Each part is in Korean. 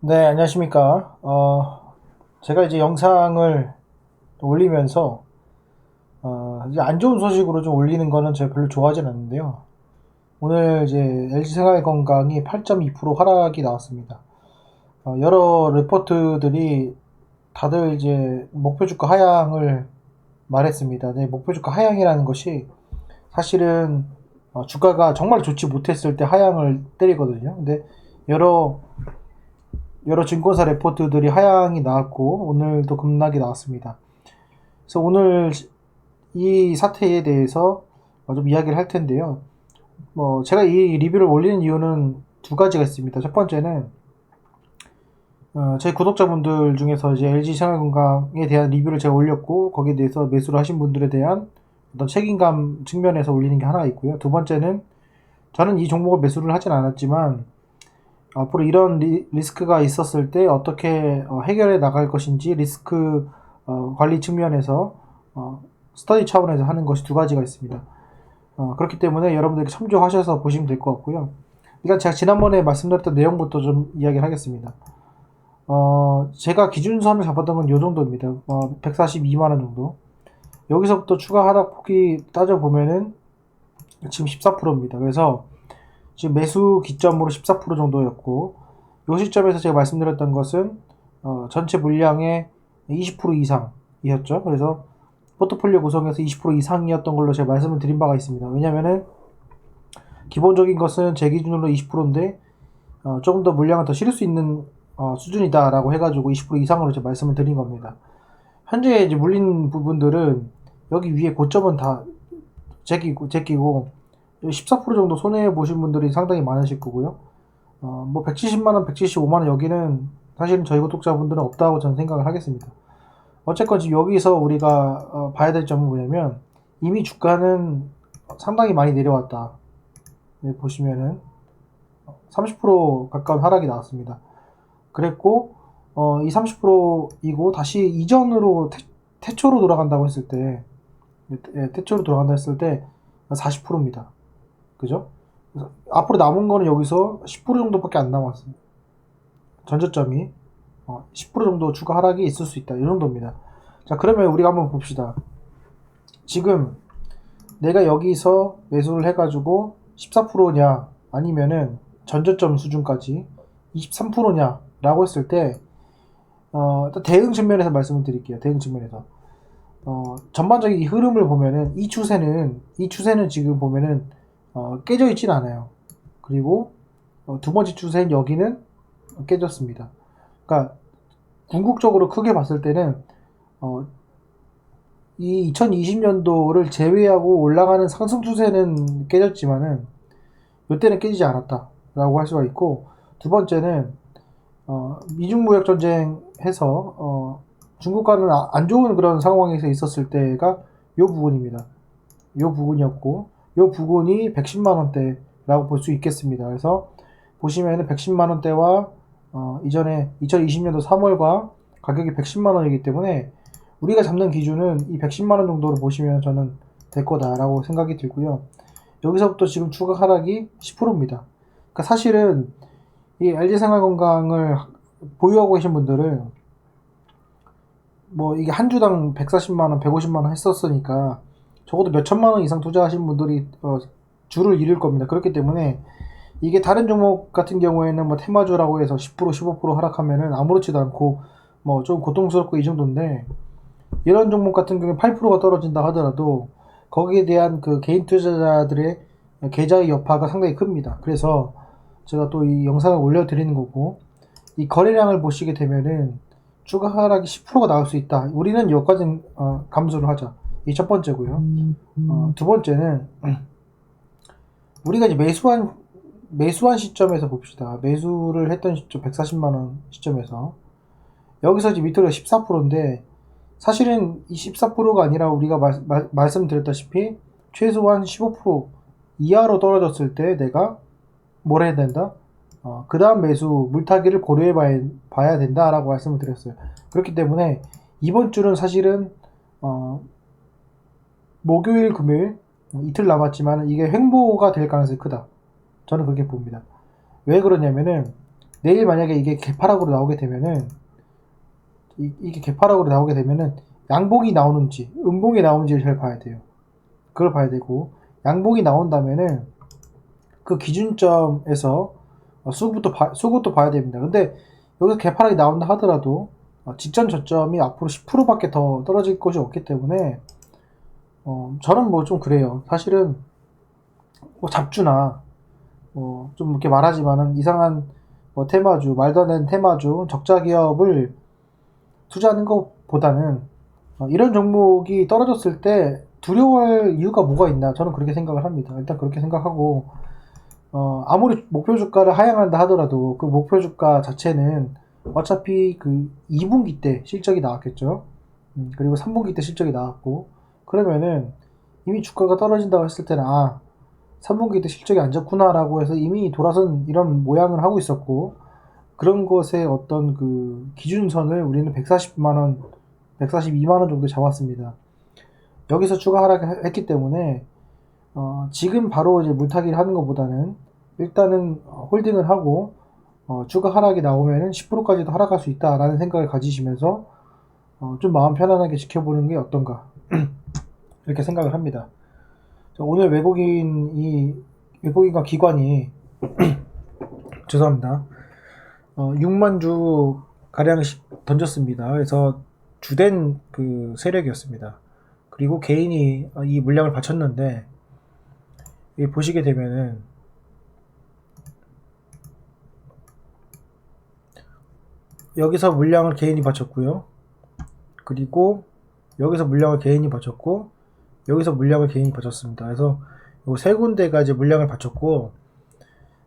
네, 안녕하십니까. 제가 이제 영상을 올리면서, 이제 안 좋은 소식으로 좀 올리는 거는 제가 별로 좋아하진 않는데요. 오늘 이제 LG생활건강이 8.2% 하락이 나왔습니다. 여러 리포트들이 다들 이제 목표 주가 하향을 말했습니다. 네, 목표 주가 하향이라는 것이 사실은 주가가 정말 좋지 못했을 때 하향을 때리거든요. 근데 여러 여러 증권사 레포트들이 하향이 나왔고 오늘도 급락이 나왔습니다. 그래서 오늘 이 사태에 대해서 좀 이야기를 할 텐데요. 제가 이 리뷰를 올리는 이유는 두 가지가 있습니다. 첫 번째는 제 구독자분들 중에서 이제 LG 생활건강에 대한 리뷰를 제가 올렸고 거기에 대해서 매수를 하신 분들에 대한 어떤 책임감 측면에서 올리는 게 하나 있고요. 두 번째는 저는 이 종목을 매수를 하진 않았지만 앞으로 이런 리스크가 있었을 때 어떻게 해결해 나갈 것인지 리스크 관리 측면에서 스터디 차원에서 하는 것이 두 가지가 있습니다. 그렇기 때문에 여러분들께 참조하셔서 보시면 될 것 같고요. 일단 제가 지난번에 말씀드렸던 내용부터 좀 이야기를 하겠습니다. 제가 기준선을 잡았던 건 이 정도입니다. 142만원 정도. 여기서부터 추가 하락폭이 따져보면은 지금 14%입니다. 그래서 지금 매수 기점으로 14% 정도였고 이 시점에서 제가 말씀드렸던 것은 전체 물량의 20% 이상이었죠. 그래서 포트폴리오 구성에서 20% 이상이었던 걸로 제가 말씀을 드린 바가 있습니다. 왜냐면은 기본적인 것은 제 기준으로 20%인데 조금 더 물량을 더 실을 수 있는 수준이다라고 해가지고 20% 이상으로 제가 말씀을 드린 겁니다. 현재 이제 물린 부분들은 여기 위에 고점은 다 제끼고 14% 정도 손해 보신 분들이 상당히 많으실 거고요. 170만원, 175만원 여기는 사실은 저희 구독자분들은 없다고 저는 생각을 하겠습니다. 어쨌건 지금 여기서 우리가 봐야 될 점은 뭐냐면 이미 주가는 상당히 많이 내려왔다. 네, 보시면은 30% 가까운 하락이 나왔습니다. 그랬고 이 30%이고 다시 이전으로 태초로 돌아간다고 했을 때 태초로 돌아간다 했을 때 40%입니다. 그죠? 그래서 앞으로 남은 거는 여기서 10% 정도밖에 안 남았어요. 전저점이 10% 정도 추가 하락이 있을 수 있다. 이 정도입니다. 자, 그러면 우리가 한번 봅시다. 지금 내가 여기서 매수를 해가지고 14%냐 아니면은 전저점 수준까지 23%냐 라고 했을 때 일단 대응 측면에서 말씀을 드릴게요. 대응 측면에서 전반적인 이 흐름을 보면은 이 추세는 지금 보면은 깨져 있진 않아요. 그리고 두 번째 추세인 여기는 깨졌습니다. 그러니까 궁극적으로 크게 봤을 때는 어, 이 2020년도를 제외하고 올라가는 상승 추세는 깨졌지만은 이때는 깨지지 않았다라고 할 수가 있고 두 번째는 미중 무역 전쟁 해서 중국과는 안 좋은 그런 상황에서 있었을 때가 요 부분입니다. 요 부분이었고 요 부분이 110만 원대라고 볼 수 있겠습니다. 그래서 보시면은 110만 원대와 이전에 2020년도 3월과 가격이 110만 원이기 때문에 우리가 잡는 기준은 이 110만 원 정도로 보시면 저는 될 거다라고 생각이 들고요. 여기서부터 지금 추가 하락이 10%입니다. 그러니까 사실은 이 LG생활건강을 보유하고 계신 분들은 이게 한 주당 140만 원, 150만 원 했었으니까 적어도 몇 천만 원 이상 투자하신 분들이 줄을 이룰 겁니다. 그렇기 때문에 이게 다른 종목 같은 경우에는 테마주라고 해서 10%, 15% 하락하면은 아무렇지도 않고 좀 고통스럽고 이 정도인데 이런 종목 같은 경우에 8%가 떨어진다 하더라도 거기에 대한 그 개인 투자자들의 계좌의 여파가 상당히 큽니다. 그래서 제가 또 이 영상을 올려드리는 거고 이 거래량을 보시게 되면은 추가 하락이 10%가 나올 수 있다. 우리는 여기까지 감수를 하자. 이 첫 번째고요. 두 번째는 우리가 이제 매수한 시점에서 봅시다. 매수를 했던 시점 140만 원 시점에서 여기서 이제 밑으로 14%인데 사실은 이 14%가 아니라 우리가 말씀드렸다시피 최소한 15% 이하로 떨어졌을 때 내가 뭘 해야 된다? 그 다음 매수 물타기를 고려해 봐야 된다라고 말씀을 드렸어요. 그렇기 때문에 이번 주는 사실은 목요일, 금요일 이틀 남았지만 이게 횡보가 될 가능성이 크다. 저는 그렇게 봅니다. 왜 그러냐면은 내일 만약에 이게 개파락으로 나오게 되면은 이게 개파락으로 나오게 되면은 양봉이 나오는지 음봉이 나오는지를 잘 봐야 돼요. 그걸 봐야 되고, 양봉이 나온다면은 그 기준점에서 수급도 봐야 됩니다. 근데 여기서 개파락이 나온다 하더라도 직전 저점이 앞으로 10%밖에 더 떨어질 것이 없기 때문에 저는 뭐 좀 그래요. 사실은 뭐 잡주나 좀 이렇게 말하지만은 이상한 뭐 테마주, 말도 안 되는 테마주, 적자 기업을 투자하는 것보다는 이런 종목이 떨어졌을 때 두려워할 이유가 뭐가 있나, 저는 그렇게 생각을 합니다. 일단 그렇게 생각하고, 아무리 목표 주가를 하향한다 하더라도 그 목표 주가 자체는 어차피 그 2분기 때 실적이 나왔겠죠. 그리고 3분기 때 실적이 나왔고, 그러면은 이미 주가가 떨어진다고 했을 때는 3분기 때 실적이 안 좋구나라고 해서 이미 돌아선 이런 모양을 하고 있었고, 그런 것의 어떤 그 기준선을 우리는 140만원, 142만원 정도 잡았습니다. 여기서 추가 하락했기 때문에 지금 바로 이제 물타기를 하는 것보다는 일단은 홀딩을 하고 추가 하락이 나오면은 10%까지도 하락할 수 있다라는 생각을 가지시면서 좀 마음 편안하게 지켜보는 게 어떤가 이렇게 생각을 합니다. 오늘 외국인과 기관이 죄송합니다. 6만 주 가량 던졌습니다. 그래서 주된 그 세력이었습니다. 그리고 개인이 이 물량을 바쳤는데, 보시게 되면은 여기서 물량을 개인이 바쳤고요. 그리고 여기서 물량을 개인이 바쳤고, 여기서 물량을 개인이 바쳤습니다. 그래서 요 세 군데가 이제 물량을 바쳤고,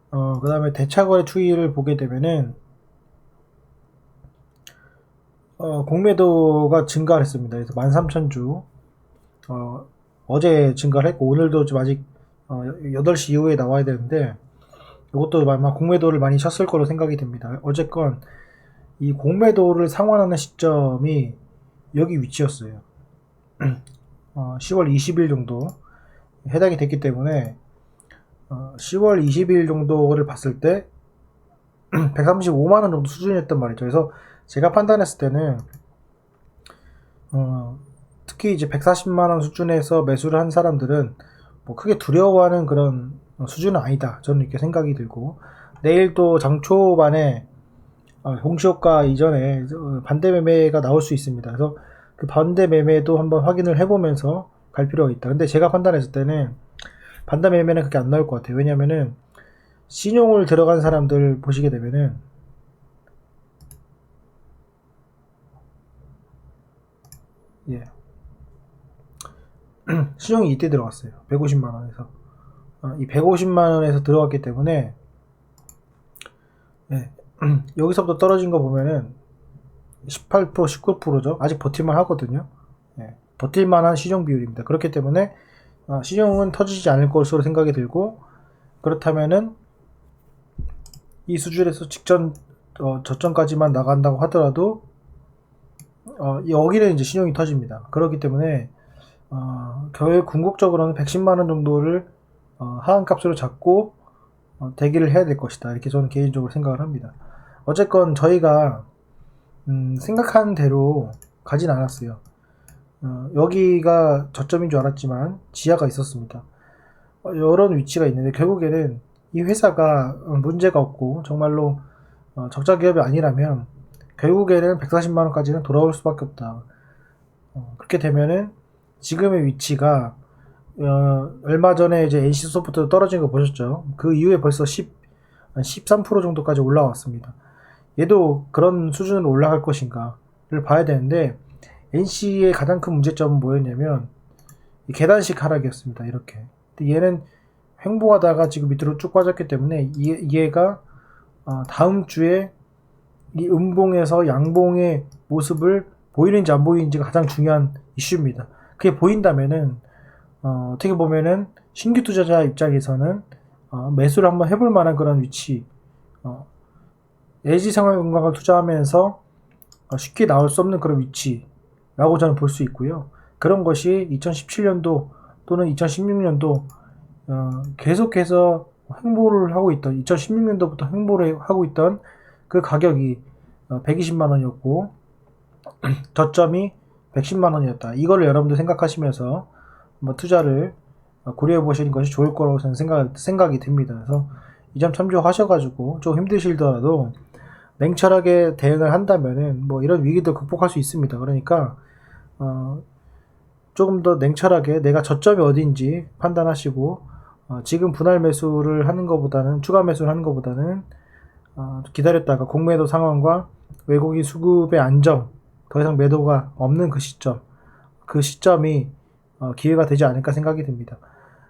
그 다음에 대차거래 추이를 보게 되면은 공매도가 증가를 했습니다. 그래서 13,000주 어제 증가를 했고, 오늘도 좀 아직 8시 이후에 나와야 되는데, 이것도 아마 공매도를 많이 쳤을 거로 생각이 됩니다. 어쨌건 이 공매도를 상환하는 시점이 여기 위치였어요. 10월 20일 정도 해당이 됐기 때문에 10월 20일 정도를 봤을 때 135만원 정도 수준이었단 말이죠. 그래서 제가 판단했을 때는 특히 이제 140만원 수준에서 매수를 한 사람들은 뭐 크게 두려워하는 그런 수준은 아니다, 저는 이렇게 생각이 들고, 내일 또 장 초반에 홍시효과 이전에 반대 매매가 나올 수 있습니다. 그래서 그 반대 매매도 한번 확인을 해보면서 갈 필요가 있다. 근데 제가 판단했을 때는 반대 매매는 그렇게 안 나올 것 같아요. 왜냐면은 신용을 들어간 사람들 보시게 되면은 신용이 이때 들어갔어요. 150만원에서 이 150만원에서 들어갔기 때문에 여기서부터 떨어진 거 보면은 18%, 19%죠. 아직 버틸만 하거든요. 버틸만한 시종 비율입니다. 그렇기 때문에 시종은 터지지 않을 것으로 생각이 들고, 그렇다면은 이 수준에서 직전 저점까지만 나간다고 하더라도 여기는 이제 신용이 터집니다. 그렇기 때문에 결국 궁극적으로는 110만원 정도를 하한값으로 잡고 대기를 해야 될 것이다, 이렇게 저는 개인적으로 생각을 합니다. 어쨌건 저희가 생각한 대로 가진 않았어요. 여기가 저점인 줄 알았지만 지하가 있었습니다. 이런 위치가 있는데 결국에는 이 회사가 문제가 없고 정말로 적자 기업이 아니라면 결국에는 140만원까지는 돌아올 수밖에 없다. 그렇게 되면은 지금의 위치가 얼마 전에 이제 NC소프트 떨어진 거 보셨죠? 그 이후에 벌써 13% 정도까지 올라왔습니다. 얘도 그런 수준으로 올라갈 것인가를 봐야 되는데, NC의 가장 큰 문제점은 뭐였냐면 계단식 하락이었습니다. 이렇게. 근데 얘는 횡보하다가 지금 밑으로 쭉 빠졌기 때문에 얘가 다음 주에 이 음봉에서 양봉의 모습을 보이는지 안 보이는지가 가장 중요한 이슈입니다. 그게 보인다면은 어떻게 보면은 신규 투자자 입장에서는 매수를 한번 해볼 만한 그런 위치, LG생활건강을 투자하면서 쉽게 나올 수 없는 그런 위치라고 저는 볼 수 있고요. 그런 것이 2017년도 또는 2016년도 계속해서 횡보를 하고 있던, 2016년도부터 횡보를 하고 있던 그 가격이 120만 원이었고 저점이 110만 원이었다. 이거를 여러분들 생각하시면서 투자를 고려해 보시는 것이 좋을 거라고 저는 생각이 듭니다. 그래서 이 점 참조하셔가지고 좀 힘드시더라도 냉철하게 대응을 한다면은 이런 위기도 극복할 수 있습니다. 그러니까 조금 더 냉철하게 내가 저점이 어딘지 판단하시고 지금 분할 매수를 하는 것보다는 추가 매수를 하는 것보다는 기다렸다가 공매도 상황과 외국인 수급의 안정, 더 이상 매도가 없는 그 시점이 기회가 되지 않을까 생각이 듭니다.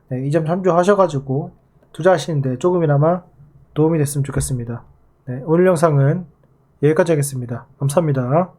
네, 이 점 참조하셔가지고 투자하시는데 조금이나마 도움이 됐으면 좋겠습니다. 네, 오늘 영상은 여기까지 하겠습니다. 감사합니다.